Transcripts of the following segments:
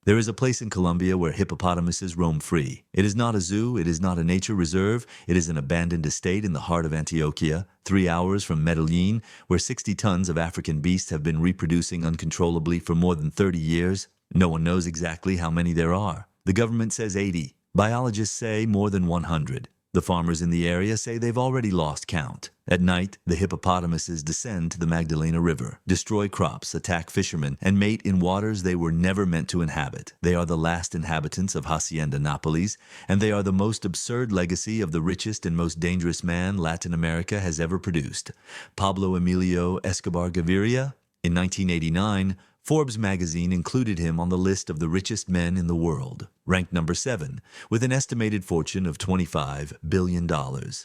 There is a place in Colombia where hippopotamuses roam free. It is not a zoo, it is not a nature reserve, it is an abandoned estate in the heart of Antioquia, 3 hours from Medellin, where 60 tons of African beasts have been reproducing uncontrollably for more than 30 years. No one knows exactly how many there are. The government says 80. Biologists say more than 100. The farmers in the area say they've already lost count. At night, the hippopotamuses descend to the Magdalena River, destroy crops, attack fishermen, and mate in waters they were never meant to inhabit. They are the last inhabitants of Hacienda Nápoles, and they are the most absurd legacy of the richest and most dangerous man Latin America has ever produced, Pablo Emilio Escobar Gaviria. In 1989, Forbes magazine included him on the list of the richest men in the world, ranked number 7, with an estimated fortune of $25 billion.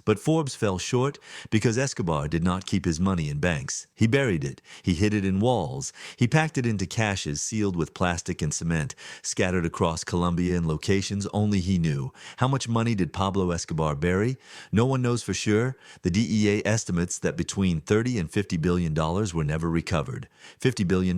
But Forbes fell short because Escobar did not keep his money in banks. He buried it. He hid it in walls. He packed it into caches sealed with plastic and cement, scattered across Colombia in locations only he knew. How much money did Pablo Escobar bury? No one knows for sure. The DEA estimates that between $30 and $50 billion were never recovered. $50 billion,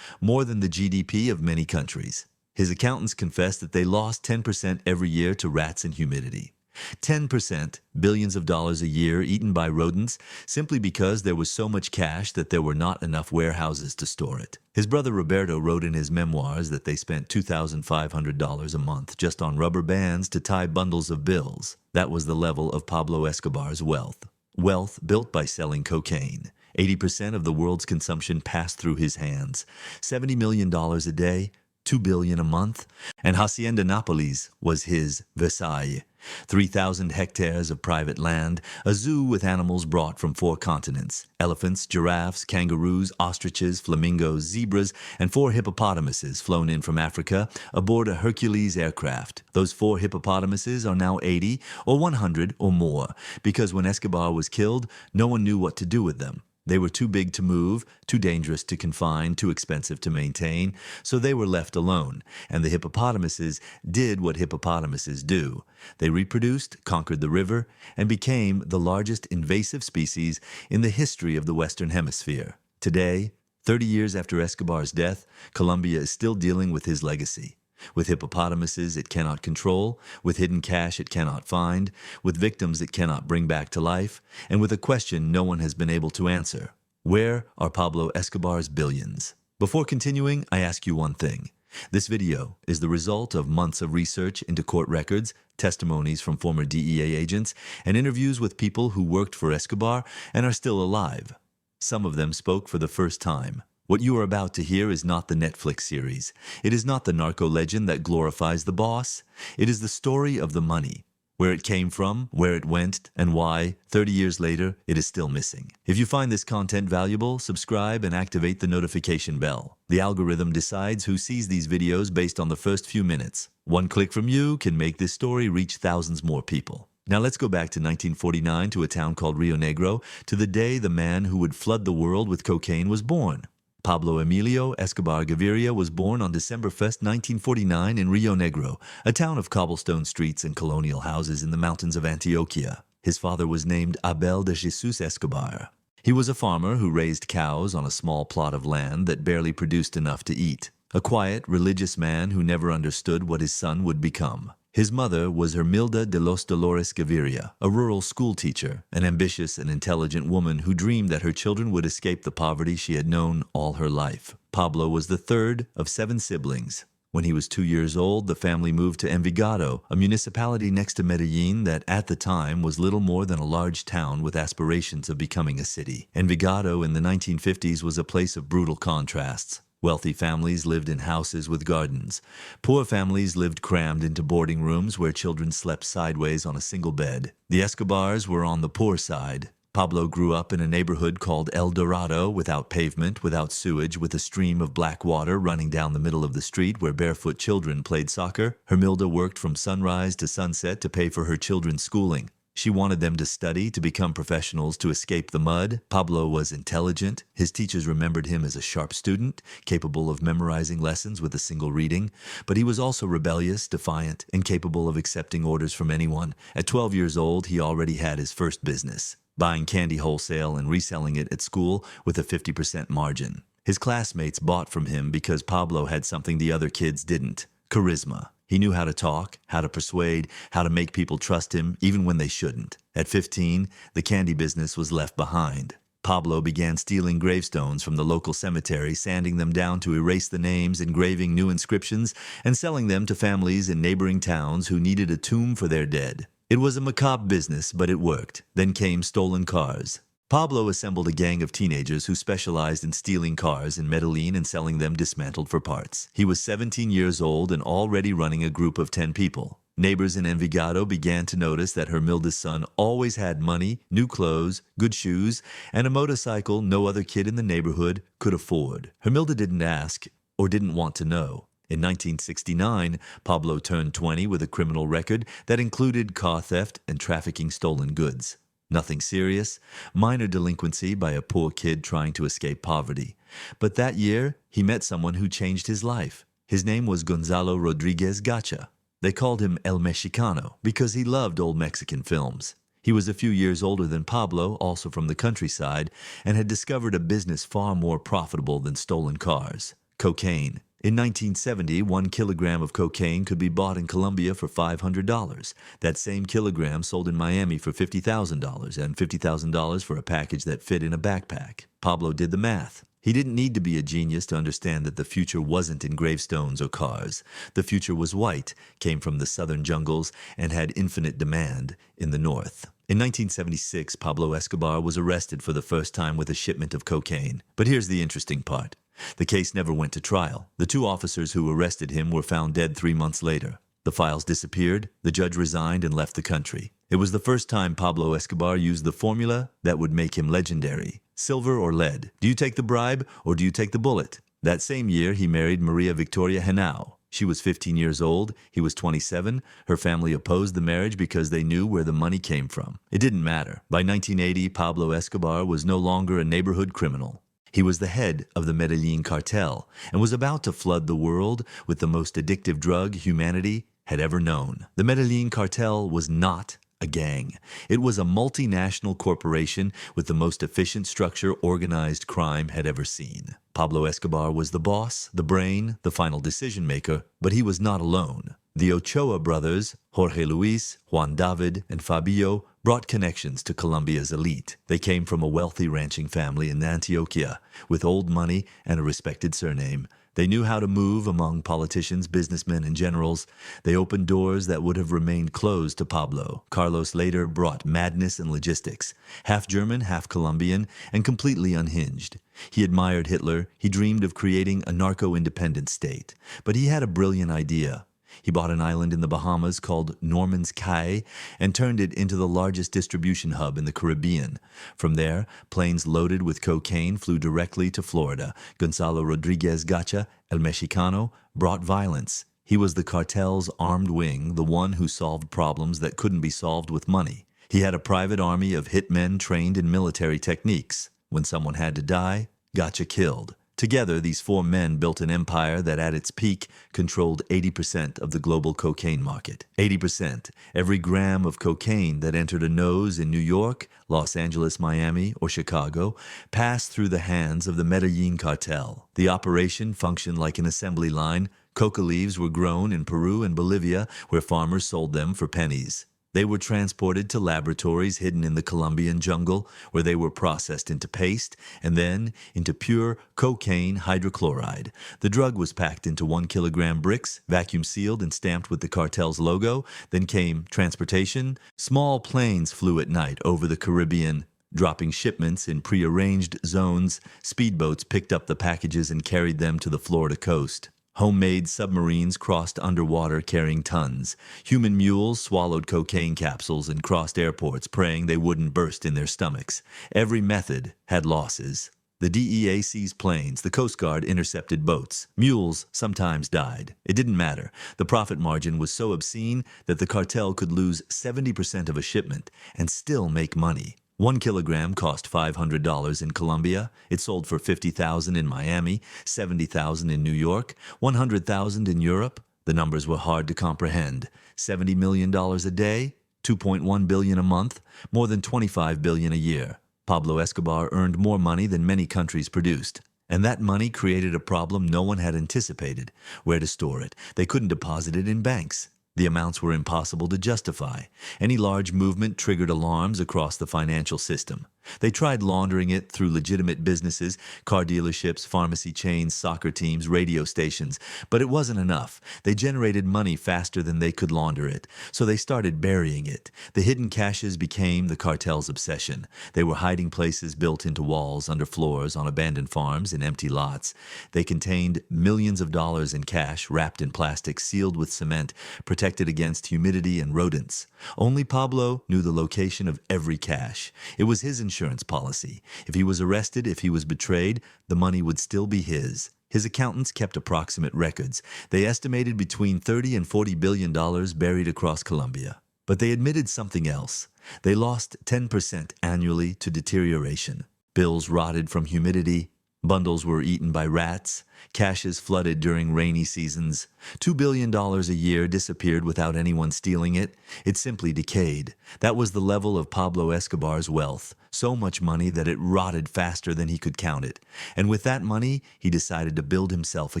more than the GDP of many countries. His accountants confess that they lost 10% every year to rats and humidity. 10%, billions of dollars a year eaten by rodents, simply because there was so much cash that there were not enough warehouses to store it. His brother Roberto wrote in his memoirs that they spent $2,500 a month just on rubber bands to tie bundles of bills. That was the level of Pablo Escobar's wealth. Wealth built by selling cocaine. 80% of the world's consumption passed through his hands. $70 million a day, $2 billion a month. And Hacienda Nápoles was his Versailles. 3,000 hectares of private land, a zoo with animals brought from 4 continents, elephants, giraffes, kangaroos, ostriches, flamingos, zebras, and 4 hippopotamuses flown in from Africa aboard a Hercules aircraft. Those 4 hippopotamuses are now 80 or 100 or more, because when Escobar was killed, no one knew what to do with them. They were too big to move, too dangerous to confine, too expensive to maintain, so they were left alone, and the hippopotamuses did what hippopotamuses do. They reproduced, conquered the river, and became the largest invasive species in the history of the Western Hemisphere. Today, 30 years after Escobar's death, Colombia is still dealing with his legacy. With hippopotamuses it cannot control, with hidden cash it cannot find, with victims it cannot bring back to life, and with a question no one has been able to answer. Where are Pablo Escobar's billions? Before continuing, I ask you one thing. This video is the result of months of research into court records, testimonies from former DEA agents, and interviews with people who worked for Escobar and are still alive. Some of them spoke for the first time. What you are about to hear is not the Netflix series. It is not the narco legend that glorifies the boss. It is the story of the money, where it came from, where it went, and why, 30 years later, it is still missing. If you find this content valuable, subscribe and activate the notification bell. The algorithm decides who sees these videos based on the first few minutes. One click from you can make this story reach thousands more people. Now let's go back to 1949 to a town called Rio Negro, to the day the man who would flood the world with cocaine was born. Pablo Emilio Escobar Gaviria was born on December 1st, 1949 in Rio Negro, a town of cobblestone streets and colonial houses in the mountains of Antioquia. His father was named Abel de Jesus Escobar. He was a farmer who raised cows on a small plot of land that barely produced enough to eat. A quiet, religious man who never understood what his son would become. His mother was Hermilda de los Dolores Gaviria, a rural school teacher, an ambitious and intelligent woman who dreamed that her children would escape the poverty she had known all her life. Pablo was the 3rd of 7 siblings. When he was 2 years old, the family moved to Envigado, a municipality next to Medellin that at the time was little more than a large town with aspirations of becoming a city. Envigado in the 1950s was a place of brutal contrasts. Wealthy families lived in houses with gardens. Poor families lived crammed into boarding rooms where children slept sideways on a single bed. The Escobars were on the poor side. Pablo grew up in a neighborhood called El Dorado, without pavement, without sewage, with a stream of black water running down the middle of the street where barefoot children played soccer. Hermilda worked from sunrise to sunset to pay for her children's schooling. She wanted them to study, to become professionals, to escape the mud. Pablo was intelligent. His teachers remembered him as a sharp student, capable of memorizing lessons with a single reading. But he was also rebellious, defiant, incapable of accepting orders from anyone. At 12 years old, he already had his first business, buying candy wholesale and reselling it at school with a 50% margin. His classmates bought from him because Pablo had something the other kids didn't: charisma. He knew how to talk, how to persuade, how to make people trust him, even when they shouldn't. At 15, the candy business was left behind. Pablo began stealing gravestones from the local cemetery, sanding them down to erase the names, engraving new inscriptions, and selling them to families in neighboring towns who needed a tomb for their dead. It was a macabre business, but it worked. Then came stolen cars. Pablo assembled a gang of teenagers who specialized in stealing cars in Medellin and selling them dismantled for parts. He was 17 years old and already running a group of 10 people. Neighbors in Envigado began to notice that Hermilda's son always had money, new clothes, good shoes, and a motorcycle no other kid in the neighborhood could afford. Hermilda didn't ask or didn't want to know. In 1969, Pablo turned 20 with a criminal record that included car theft and trafficking stolen goods. Nothing serious, minor delinquency by a poor kid trying to escape poverty. But that year, he met someone who changed his life. His name was Gonzalo Rodriguez Gacha. They called him El Mexicano because he loved old Mexican films. He was a few years older than Pablo, also from the countryside, and had discovered a business far more profitable than stolen cars: cocaine. In 1970, 1 kilogram of cocaine could be bought in Colombia for $500. That same kilogram sold in Miami for $50,000, and $50,000 for a package that fit in a backpack. Pablo did the math. He didn't need to be a genius to understand that the future wasn't in gravestones or cars. The future was white, came from the southern jungles, and had infinite demand in the north. In 1976, Pablo Escobar was arrested for the first time with a shipment of cocaine. But here's the interesting part. The case never went to trial. The 2 officers who arrested him were found dead 3 months later. The files disappeared, the judge resigned and left the country. It was the first time Pablo Escobar used the formula that would make him legendary: silver or lead. Do you take the bribe or do you take the bullet? That same year, he married Maria Victoria Henao. She was 15 years old, he was 27. Her family opposed the marriage because they knew where the money came from. It didn't matter. By 1980, Pablo Escobar was no longer a neighborhood criminal. He was the head of the Medellin cartel and was about to flood the world with the most addictive drug humanity had ever known. The Medellin cartel was not a gang. It was a multinational corporation with the most efficient structure organized crime had ever seen. Pablo Escobar was the boss, the brain, the final decision maker, but he was not alone. The Ochoa brothers, Jorge Luis, Juan David, and Fabio, brought connections to Colombia's elite. They came from a wealthy ranching family in Antioquia, with old money and a respected surname. They knew how to move among politicians, businessmen, and generals. They opened doors that would have remained closed to Pablo. Carlos later brought madness and logistics, half German, half Colombian, and completely unhinged. He admired Hitler. He dreamed of creating a narco-independent state. But he had a brilliant idea. He bought an island in the Bahamas called Norman's Cay and turned it into the largest distribution hub in the Caribbean. From there, planes loaded with cocaine flew directly to Florida. Gonzalo Rodriguez Gacha, El Mexicano, brought violence. He was the cartel's armed wing, the one who solved problems that couldn't be solved with money. He had a private army of hitmen trained in military techniques. When someone had to die, Gacha killed. Together, these 4 men built an empire that at its peak controlled 80% of the global cocaine market. 80%. Every gram of cocaine that entered a nose in New York, Los Angeles, Miami, or Chicago passed through the hands of the Medellin cartel. The operation functioned like an assembly line. Coca leaves were grown in Peru and Bolivia, where farmers sold them for pennies. They were transported to laboratories hidden in the Colombian jungle, where they were processed into paste and then into pure cocaine hydrochloride. The drug was packed into 1 kilogram bricks, vacuum sealed and stamped with the cartel's logo. Then came transportation. Small planes flew at night over the Caribbean, dropping shipments in prearranged zones. Speedboats picked up the packages and carried them to the Florida coast. Homemade submarines crossed underwater carrying tons. Human mules swallowed cocaine capsules and crossed airports, praying they wouldn't burst in their stomachs. Every method had losses. The DEA seized planes. The Coast Guard intercepted boats. Mules sometimes died. It didn't matter. The profit margin was so obscene that the cartel could lose 70% of a shipment and still make money. 1 kilogram cost $500 in Colombia. It sold for $50,000 in Miami, $70,000 in New York, $100,000 in Europe. The numbers were hard to comprehend. $70 million a day, $2.1 billion a month, more than $25 billion a year. Pablo Escobar earned more money than many countries produced. And that money created a problem no one had anticipated: where to store it. They couldn't deposit it in banks. The amounts were impossible to justify. Any large movement triggered alarms across the financial system. They tried laundering it through legitimate businesses, car dealerships, pharmacy chains, soccer teams, radio stations, but it wasn't enough. They generated money faster than they could launder it, so they started burying it. The hidden caches became the cartel's obsession. They were hiding places built into walls, under floors, on abandoned farms, in empty lots. They contained millions of dollars in cash, wrapped in plastic, sealed with cement, protected against humidity and rodents. Only Pablo knew the location of every cache. It was his insurance policy. If he was arrested, if he was betrayed, the money would still be his. His accountants kept approximate records. They estimated between $30 and $40 billion buried across Colombia. But they admitted something else. They lost 10% annually to deterioration. Bills rotted from humidity. Bundles were eaten by rats. Caches flooded during rainy seasons. $2 billion a year disappeared without anyone stealing it. It simply decayed. That was the level of Pablo Escobar's wealth. So much money that it rotted faster than he could count it. And with that money, he decided to build himself a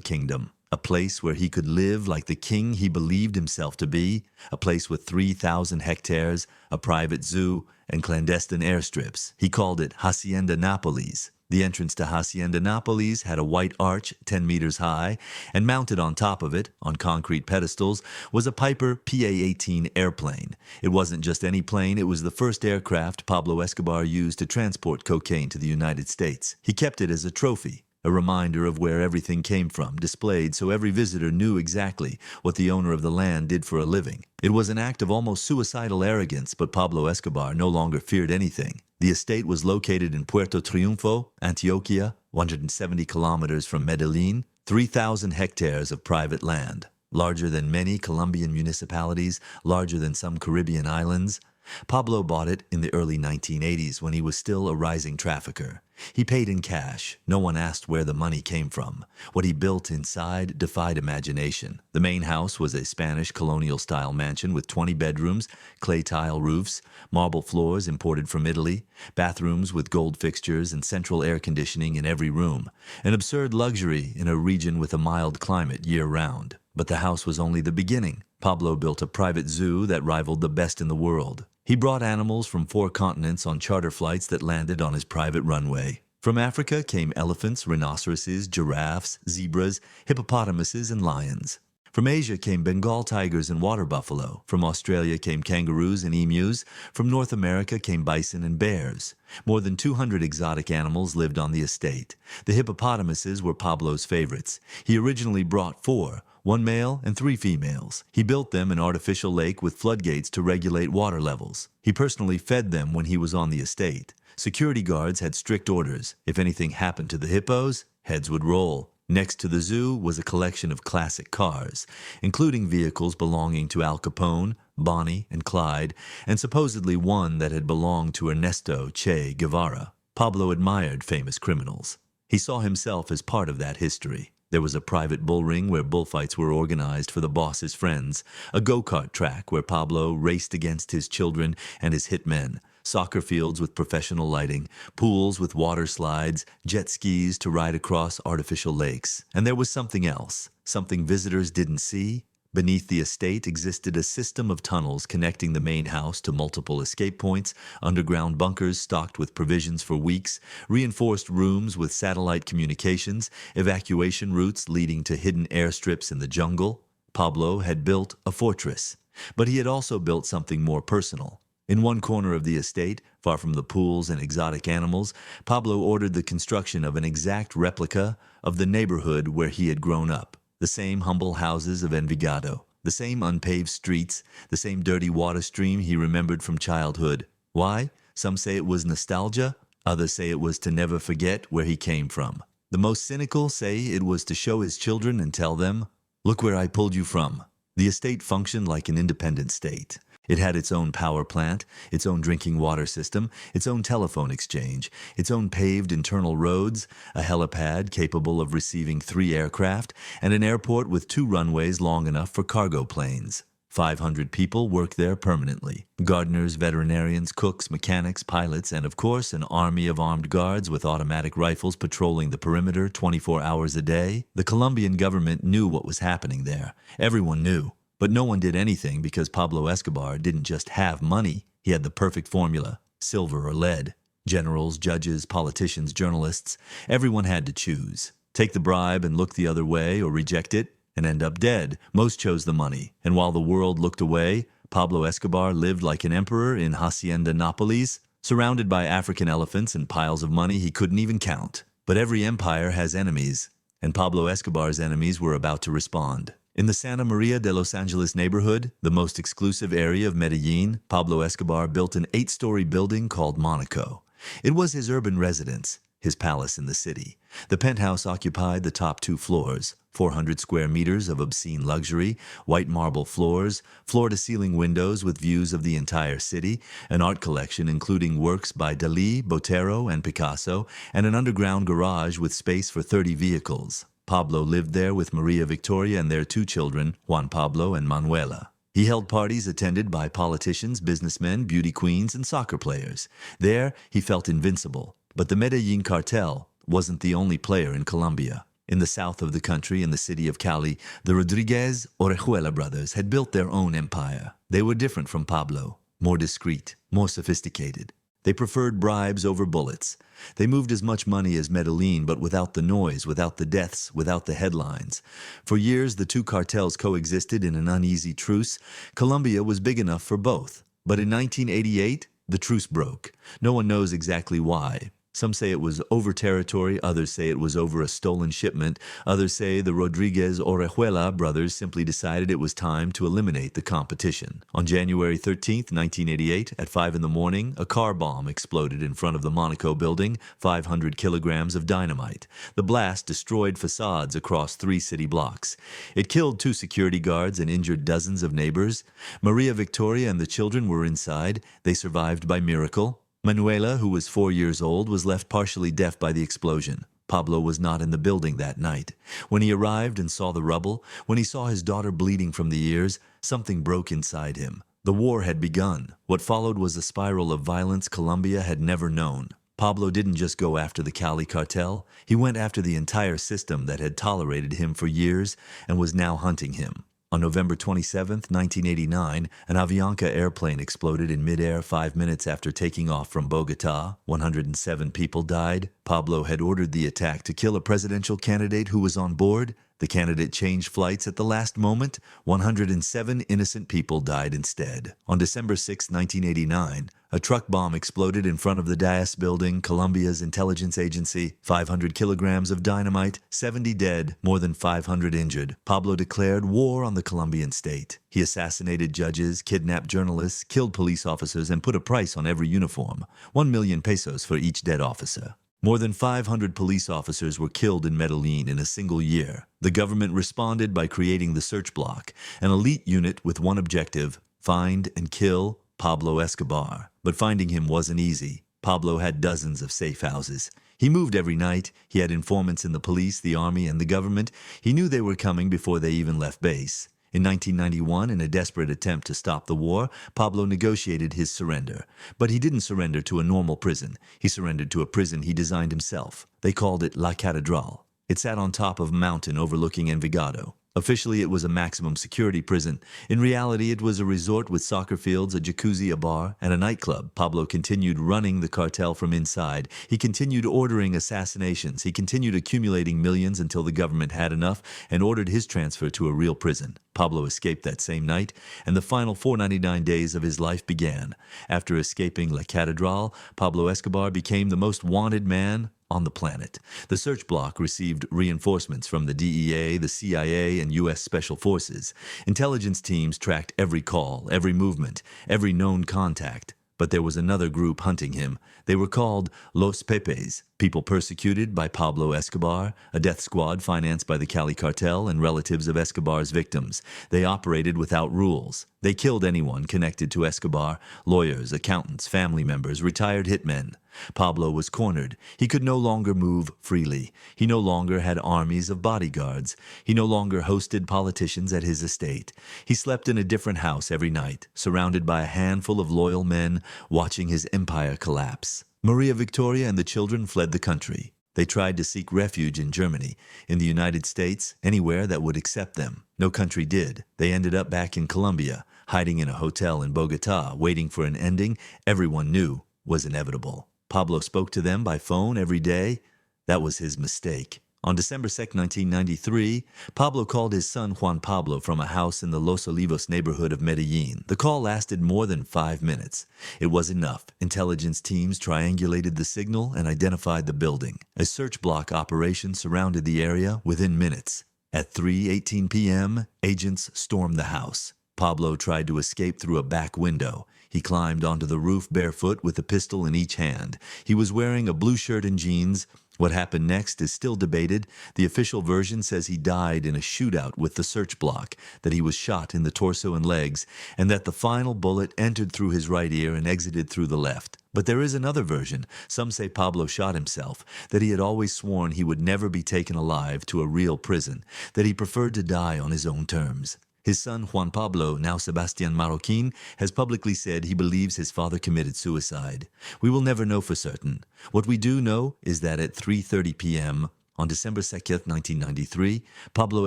kingdom. A place where he could live like the king he believed himself to be. A place with 3,000 hectares, a private zoo, and clandestine airstrips. He called it Hacienda Nápoles. The entrance to Hacienda Nápoles had a white arch 10 meters high, and mounted on top of it, on concrete pedestals, was a Piper PA-18 airplane. It wasn't just any plane, it was the first aircraft Pablo Escobar used to transport cocaine to the United States. He kept it as a trophy, a reminder of where everything came from, displayed so every visitor knew exactly what the owner of the land did for a living. It was an act of almost suicidal arrogance, but Pablo Escobar no longer feared anything. The estate was located in Puerto Triunfo, Antioquia, 170 kilometers from Medellin, 3,000 hectares of private land, larger than many Colombian municipalities, larger than some Caribbean islands. Pablo bought it in the early 1980s when he was still a rising trafficker. He paid in cash. No one asked where the money came from. What he built inside defied imagination. The main house was a Spanish colonial-style mansion with 20 bedrooms, clay tile roofs, marble floors imported from Italy, bathrooms with gold fixtures and central air conditioning in every room. An absurd luxury in a region with a mild climate year-round. But the house was only the beginning. Pablo built a private zoo that rivaled the best in the world. He brought animals from 4 continents on charter flights that landed on his private runway. From Africa came elephants, rhinoceroses, giraffes, zebras, hippopotamuses, and lions. From Asia came Bengal tigers and water buffalo. From Australia came kangaroos and emus. From North America came bison and bears. More than 200 exotic animals lived on the estate. The hippopotamuses were Pablo's favorites. He originally brought 4. 1 male and 3 females. He built them an artificial lake with floodgates to regulate water levels. He personally fed them when he was on the estate. Security guards had strict orders. If anything happened to the hippos, heads would roll. Next to the zoo was a collection of classic cars, including vehicles belonging to Al Capone, Bonnie, and Clyde, and supposedly one that had belonged to Ernesto Che Guevara. Pablo admired famous criminals. He saw himself as part of that history. There was a private bull ring where bullfights were organized for the boss's friends, a go-kart track where Pablo raced against his children and his hitmen, soccer fields with professional lighting, pools with water slides, jet skis to ride across artificial lakes. And there was something else, something visitors didn't see. Beneath the estate existed a system of tunnels connecting the main house to multiple escape points, underground bunkers stocked with provisions for weeks, reinforced rooms with satellite communications, evacuation routes leading to hidden airstrips in the jungle. Pablo had built a fortress, but he had also built something more personal. In one corner of the estate, far from the pools and exotic animals, Pablo ordered the construction of an exact replica of the neighborhood where he had grown up. The same humble houses of Envigado, the same unpaved streets, the same dirty water stream he remembered from childhood. Why? Some say it was nostalgia, others say it was to never forget where he came from. The most cynical say it was to show his children and tell them, "Look where I pulled you from." The estate functioned like an independent state. It had its own power plant, its own drinking water system, its own telephone exchange, its own paved internal roads, a helipad capable of receiving 3 aircraft, and an airport with 2 runways long enough for cargo planes. 500 people worked there permanently. Gardeners, veterinarians, cooks, mechanics, pilots, and of course, an army of armed guards with automatic rifles patrolling the perimeter 24 hours a day. The Colombian government knew what was happening there. Everyone knew. But no one did anything because Pablo Escobar didn't just have money. He had the perfect formula: silver or lead. Generals, judges, politicians, journalists, everyone had to choose. Take the bribe and look the other way, or reject it and end up dead. Most chose the money, and while the world looked away, Pablo Escobar lived like an emperor in Hacienda Nápoles, surrounded by African elephants and piles of money he couldn't even count. But every empire has enemies, and Pablo Escobar's enemies were about to respond. In the Santa Maria de Los Angeles neighborhood, the most exclusive area of Medellin, Pablo Escobar built an 8-story building called Monaco. It was his urban residence, his palace in the city. The penthouse occupied the top 2 floors, 400 square meters of obscene luxury, white marble floors, floor-to-ceiling windows with views of the entire city, an art collection including works by Dalí, Botero, and Picasso, and an underground garage with space for 30 vehicles. Pablo lived there with Maria Victoria and their 2 children, Juan Pablo and Manuela. He held parties attended by politicians, businessmen, beauty queens, and soccer players. There, he felt invincible. But the Medellin cartel wasn't the only player in Colombia. In the south of the country, in the city of Cali, the Rodriguez Orejuela brothers had built their own empire. They were different from Pablo, more discreet, more sophisticated. They preferred bribes over bullets. They moved as much money as Medellin, but without the noise, without the deaths, without the headlines. For years, the 2 cartels coexisted in an uneasy truce. Colombia was big enough for both. But in 1988, the truce broke. No one knows exactly why. Some say it was over territory, others say it was over a stolen shipment, others say the Rodriguez Orejuela brothers simply decided it was time to eliminate the competition. On January 13, 1988, at 5 in the morning, a car bomb exploded in front of the Monaco building, 500 kilograms of dynamite. The blast destroyed facades across 3 city blocks. It killed 2 security guards and injured dozens of neighbors. Maria Victoria and the children were inside. They survived by miracle. Manuela, who was 4 years old, was left partially deaf by the explosion. Pablo was not in the building that night. When he arrived and saw the rubble, when he saw his daughter bleeding from the ears, something broke inside him. The war had begun. What followed was a spiral of violence Colombia had never known. Pablo didn't just go after the Cali cartel. He went after the entire system that had tolerated him for years and was now hunting him. On November 27, 1989, an Avianca airplane exploded in midair 5 minutes after taking off from Bogotá. 107 people died. Pablo had ordered the attack to kill a presidential candidate who was on board. The candidate changed flights at the last moment. 107 innocent people died instead. On December 6, 1989, a truck bomb exploded in front of the DIAS building, Colombia's intelligence agency. 500 kilograms of dynamite, 70 dead, more than 500 injured. Pablo declared war on the Colombian state. He assassinated judges, kidnapped journalists, killed police officers, and put a price on every uniform. 1 million pesos for each dead officer. More than 500 police officers were killed in Medellin in a single year. The government responded by creating the Search Block, an elite unit with one objective: find and kill Pablo Escobar. But finding him wasn't easy. Pablo had dozens of safe houses. He moved every night. He had informants in the police, the army, and the government. He knew they were coming before they even left base. In 1991, in a desperate attempt to stop the war, Pablo negotiated his surrender. But he didn't surrender to a normal prison. He surrendered to a prison he designed himself. They called it La Catedral. It sat on top of a mountain overlooking Envigado. Officially, it was a maximum security prison. In reality, it was a resort with soccer fields, a jacuzzi, a bar, and a nightclub. Pablo continued running the cartel from inside. He continued ordering assassinations. He continued accumulating millions until the government had enough and ordered his transfer to a real prison. Pablo escaped that same night, and the final 499 days of his life began. After escaping La Catedral, Pablo Escobar became the most wanted man on the planet. The search block received reinforcements from the DEA, the CIA, and U.S. Special Forces. Intelligence teams tracked every call, every movement, every known contact. But there was another group hunting him. They were called Los Pepes, People persecuted by Pablo Escobar, a death squad financed by the Cali cartel and relatives of Escobar's victims. They operated without rules. They killed anyone connected to Escobar, lawyers, accountants, family members, retired hitmen. Pablo was cornered. He could no longer move freely. He no longer had armies of bodyguards. He no longer hosted politicians at his estate. He slept in a different house every night, surrounded by a handful of loyal men watching his empire collapse. Maria Victoria and the children fled the country. They tried to seek refuge in Germany, in the United States, anywhere that would accept them. No country did. They ended up back in Colombia, hiding in a hotel in Bogotá, waiting for an ending everyone knew was inevitable. Pablo spoke to them by phone every day. That was his mistake. On December 2, 1993, Pablo called his son Juan Pablo from a house in the Los Olivos neighborhood of Medellin. The call lasted more than 5 minutes. It was enough. Intelligence teams triangulated the signal and identified the building. A search block operation surrounded the area within minutes. At 3:18 p.m., agents stormed the house. Pablo tried to escape through a back window. He climbed onto the roof barefoot with a pistol in each hand. He was wearing a blue shirt and jeans. What happened next is still debated. The official version says he died in a shootout with the search block, that he was shot in the torso and legs, and that the final bullet entered through his right ear and exited through the left. But there is another version. Some say Pablo shot himself, that he had always sworn he would never be taken alive to a real prison, that he preferred to die on his own terms. His son Juan Pablo, now Sebastian Marroquin, has publicly said he believes his father committed suicide. We will never know for certain. What we do know is that at 3:30 p.m. on December 2nd, 1993, Pablo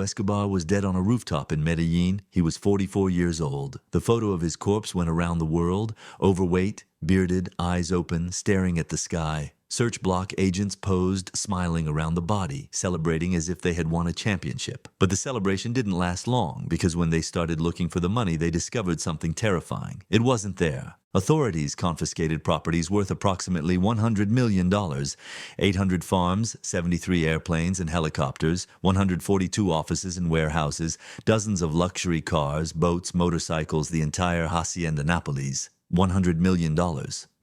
Escobar was dead on a rooftop in Medellin. He was 44 years old. The photo of his corpse went around the world, overweight, bearded, eyes open, staring at the sky. Search block agents posed, smiling around the body, celebrating as if they had won a championship. But the celebration didn't last long, because when they started looking for the money, they discovered something terrifying. It wasn't there. Authorities confiscated properties worth approximately $100 million, 800 farms, 73 airplanes and helicopters, 142 offices and warehouses, dozens of luxury cars, boats, motorcycles, the entire Hacienda Nápoles. $100 million.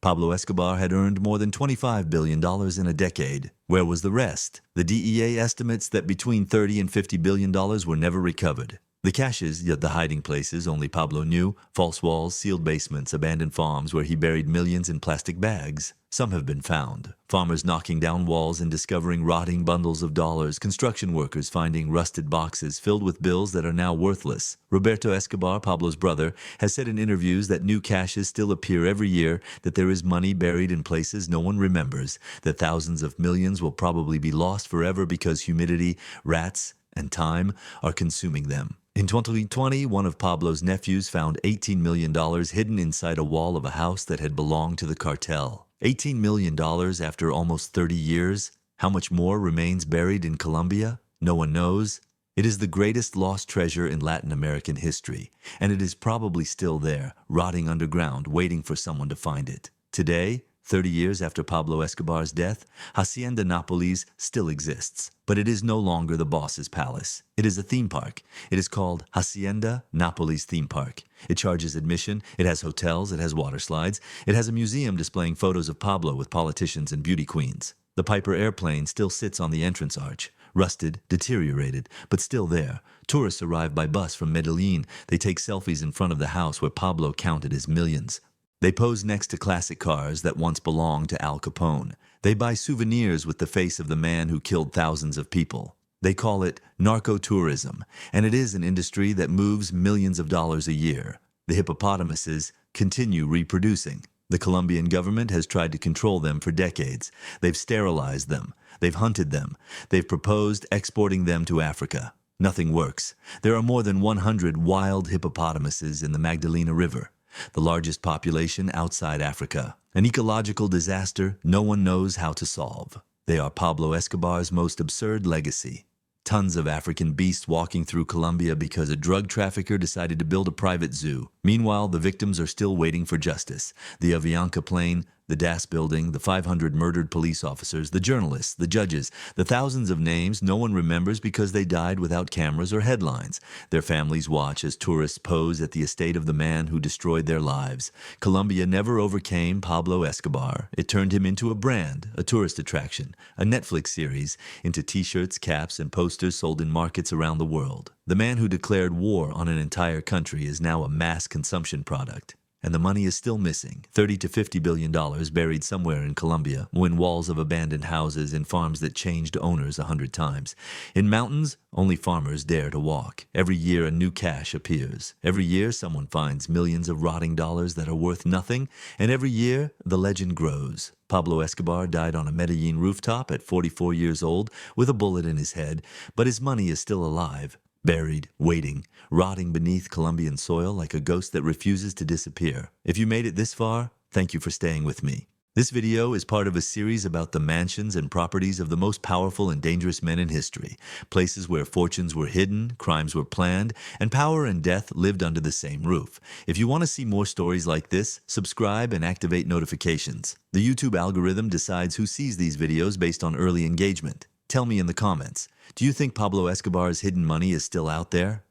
Pablo Escobar had earned more than $25 billion in a decade. Where was the rest? The DEA estimates that between $30 and $50 billion were never recovered. The caches, yet the hiding places only Pablo knew, false walls, sealed basements, abandoned farms where he buried millions in plastic bags. Some have been found. Farmers knocking down walls and discovering rotting bundles of dollars, construction workers finding rusted boxes filled with bills that are now worthless. Roberto Escobar, Pablo's brother, has said in interviews that new caches still appear every year, that there is money buried in places no one remembers, that thousands of millions will probably be lost forever because humidity, rats, and time are consuming them. In 2020, one of Pablo's nephews found $18 million hidden inside a wall of a house that had belonged to the cartel. $18 million after almost 30 years? How much more remains buried in Colombia? No one knows. It is the greatest lost treasure in Latin American history, and it is probably still there, rotting underground, waiting for someone to find it. Today, 30 years after Pablo Escobar's death, Hacienda Nápoles still exists, but it is no longer the boss's palace. It is a theme park. It is called Hacienda Nápoles Theme Park. It charges admission, it has hotels, it has water slides, it has a museum displaying photos of Pablo with politicians and beauty queens. The Piper airplane still sits on the entrance arch, rusted, deteriorated, but still there. Tourists arrive by bus from Medellin. They take selfies in front of the house where Pablo counted his millions. They pose next to classic cars that once belonged to Al Capone. They buy souvenirs with the face of the man who killed thousands of people. They call it narco-tourism, and it is an industry that moves millions of dollars a year. The hippopotamuses continue reproducing. The Colombian government has tried to control them for decades. They've sterilized them. They've hunted them. They've proposed exporting them to Africa. Nothing works. There are more than 100 wild hippopotamuses in the Magdalena River, the largest population outside Africa. An ecological disaster no one knows how to solve. They are Pablo Escobar's most absurd legacy. Tons of African beasts walking through Colombia because a drug trafficker decided to build a private zoo. Meanwhile, the victims are still waiting for justice. The Avianca plane, the The DAS building, the 500 murdered police officers, the journalists, the judges, the thousands of names no one remembers because they died without cameras or headlines. Their families watch as tourists pose at the estate of the man who destroyed their lives. Colombia never overcame Pablo Escobar. It turned him into a brand, a tourist attraction, a Netflix series, into t-shirts, caps, and posters sold in markets around the world. The man who declared war on an entire country is now a mass consumption product. And the money is still missing, $30 to $50 billion buried somewhere in Colombia, in walls of abandoned houses, in farms that changed owners 100 times. In mountains, only farmers dare to walk. Every year a new cache appears. Every year someone finds millions of rotting dollars that are worth nothing, and every year the legend grows. Pablo Escobar died on a Medellin rooftop at 44 years old with a bullet in his head, but his money is still alive. Buried, waiting, rotting beneath Colombian soil like a ghost that refuses to disappear. If you made it this far, thank you for staying with me. This video is part of a series about the mansions and properties of the most powerful and dangerous men in history, places where fortunes were hidden, crimes were planned, and power and death lived under the same roof. If you want to see more stories like this, subscribe and activate notifications. The YouTube algorithm decides who sees these videos based on early engagement. Tell me in the comments, do you think Pablo Escobar's hidden money is still out there?